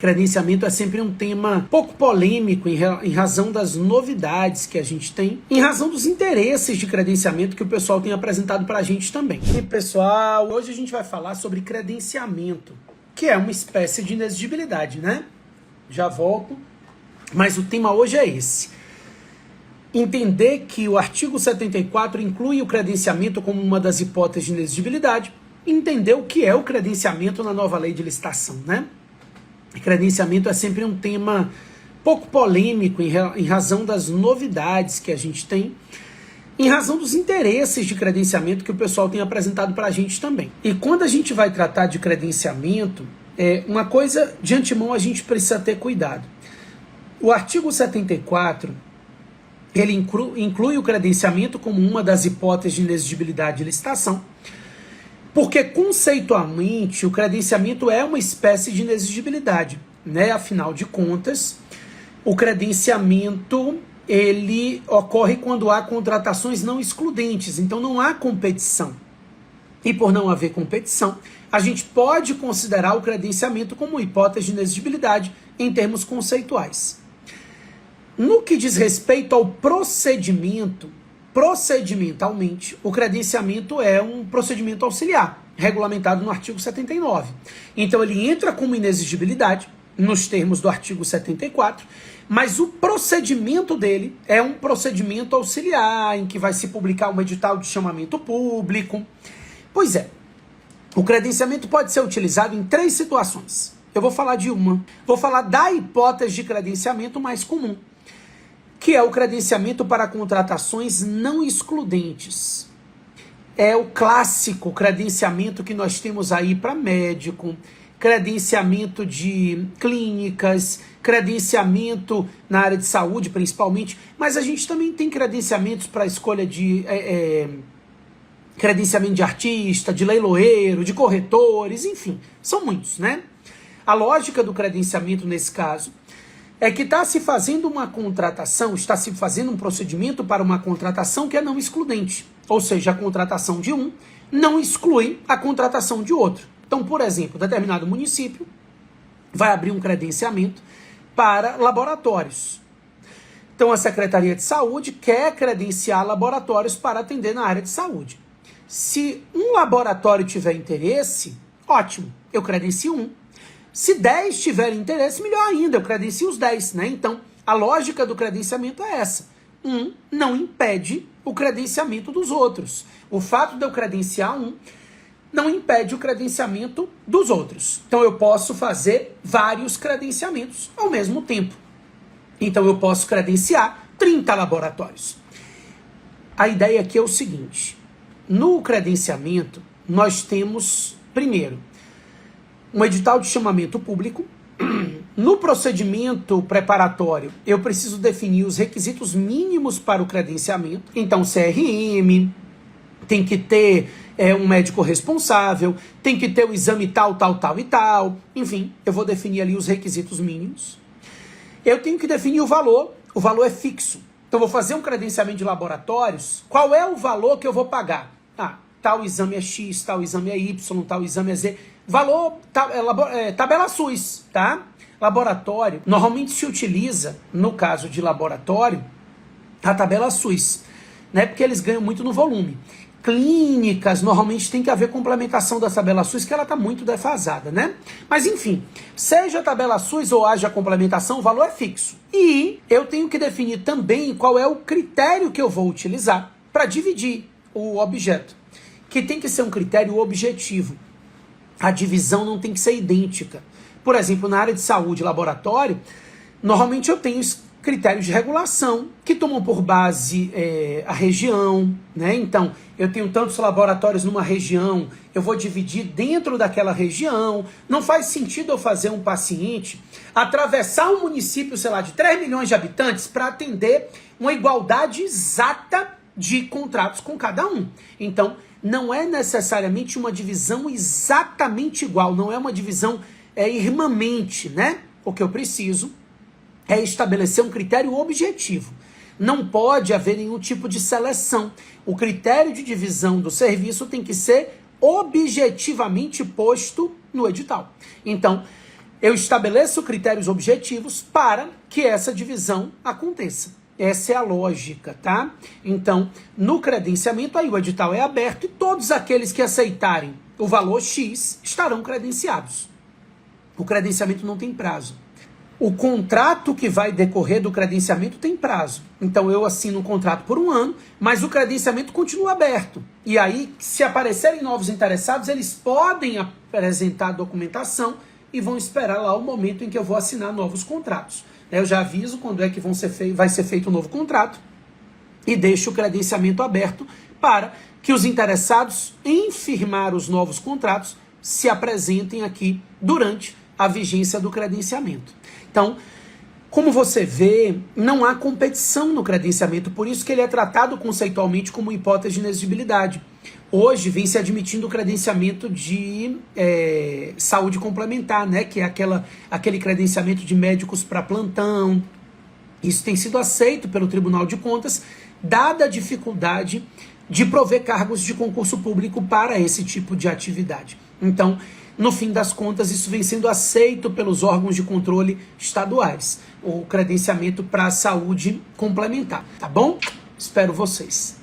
Credenciamento é sempre um tema pouco polêmico em razão das novidades que a gente tem, em razão dos interesses de credenciamento que o pessoal tem apresentado para a gente também. E pessoal, hoje a gente vai falar sobre credenciamento, que é uma espécie de inexigibilidade, né? Já volto, mas o tema hoje é esse. Entender que o artigo 74 inclui o credenciamento como uma das hipóteses de inexigibilidade, entender o que é o credenciamento na nova lei de licitação, né? Credenciamento é sempre um tema pouco polêmico em razão das novidades que a gente tem, em razão dos interesses de credenciamento que o pessoal tem apresentado para a gente também. E quando a gente vai tratar de credenciamento, uma coisa de antemão a gente precisa ter cuidado. O artigo 74, ele inclui o credenciamento como uma das hipóteses de inexigibilidade de licitação, porque conceitualmente o credenciamento é uma espécie de inexigibilidade, né? Afinal de contas, o credenciamento ele ocorre quando há contratações não excludentes, então não há competição. E por não haver competição, a gente pode considerar o credenciamento como hipótese de inexigibilidade em termos conceituais. No que diz respeito ao procedimento, procedimentalmente, o credenciamento é um procedimento auxiliar, regulamentado no artigo 79. Então ele entra como inexigibilidade, nos termos do artigo 74, mas o procedimento dele é um procedimento auxiliar, em que vai se publicar um edital de chamamento público. Pois é, o credenciamento pode ser utilizado em 3 situações. Eu vou falar de uma. Vou falar da hipótese de credenciamento mais comum, que é o credenciamento para contratações não excludentes. É o clássico credenciamento que nós temos aí para médico, credenciamento de clínicas, credenciamento na área de saúde principalmente, mas a gente também tem credenciamentos para escolha de credenciamento de artista, de leiloeiro, de corretores, enfim, são muitos, né? A lógica do credenciamento nesse caso é que está se fazendo uma contratação, está se fazendo um procedimento para uma contratação que é não excludente. Ou seja, a contratação de um não exclui a contratação de outro. Então, por exemplo, determinado município vai abrir um credenciamento para laboratórios. Então, a Secretaria de Saúde quer credenciar laboratórios para atender na área de saúde. Se um laboratório tiver interesse, ótimo, eu credencio um. Se 10 tiverem interesse, melhor ainda, eu credencio os 10, né? Então, a lógica do credenciamento é essa. Um não impede o credenciamento dos outros. O fato de eu credenciar um não impede o credenciamento dos outros. Então, eu posso fazer vários credenciamentos ao mesmo tempo. Então, eu posso credenciar 30 laboratórios. A ideia aqui é o seguinte. No credenciamento, nós temos, primeiro, um edital de chamamento público. No procedimento preparatório, eu preciso definir os requisitos mínimos para o credenciamento. Então, CRM, tem que ter um médico responsável, tem que ter o exame tal e tal. Enfim, eu vou definir ali os requisitos mínimos. Eu tenho que definir o valor é fixo. Então, eu vou fazer um credenciamento de laboratórios. Qual é o valor que eu vou pagar? Tal exame é X, tal exame é Y, tal exame é Z. Valor, tabela SUS, tá? Laboratório, normalmente se utiliza, no caso de laboratório, a tabela SUS, né? Porque eles ganham muito no volume. Clínicas, normalmente tem que haver complementação da tabela SUS, que ela está muito defasada, né? Mas enfim, seja a tabela SUS ou haja complementação, o valor é fixo. E eu tenho que definir também qual é o critério que eu vou utilizar para dividir o objeto, que tem que ser um critério objetivo. A divisão não tem que ser idêntica. Por exemplo, na área de saúde e laboratório, normalmente eu tenho critérios de regulação que tomam por base a região, né? Então, eu tenho tantos laboratórios numa região, eu vou dividir dentro daquela região. Não faz sentido eu fazer um paciente atravessar um município, sei lá, de 3 milhões de habitantes para atender uma igualdade exata de contratos com cada um. Então, não é necessariamente uma divisão exatamente igual, não é uma divisão irmãmente, né? O que eu preciso é estabelecer um critério objetivo. Não pode haver nenhum tipo de seleção. O critério de divisão do serviço tem que ser objetivamente posto no edital. Então, eu estabeleço critérios objetivos para que essa divisão aconteça. Essa é a lógica, tá? Então, no credenciamento, aí o edital é aberto e todos aqueles que aceitarem o valor X estarão credenciados. O credenciamento não tem prazo. O contrato que vai decorrer do credenciamento tem prazo. Então eu assino um contrato por 1 ano, mas o credenciamento continua aberto. E aí, se aparecerem novos interessados, eles podem apresentar a documentação e vão esperar lá o momento em que eu vou assinar novos contratos. Eu já aviso quando é que vai ser feito um novo contrato e deixo o credenciamento aberto para que os interessados em firmar os novos contratos se apresentem aqui durante a vigência do credenciamento. Então, como você vê, não há competição no credenciamento, por isso que ele é tratado conceitualmente como hipótese de inexigibilidade. Hoje vem se admitindo o credenciamento de saúde complementar, né? Que é aquele credenciamento de médicos para plantão. Isso tem sido aceito pelo Tribunal de Contas, dada a dificuldade de prover cargos de concurso público para esse tipo de atividade. Então, no fim das contas, isso vem sendo aceito pelos órgãos de controle estaduais, o credenciamento para a saúde complementar, tá bom? Espero vocês.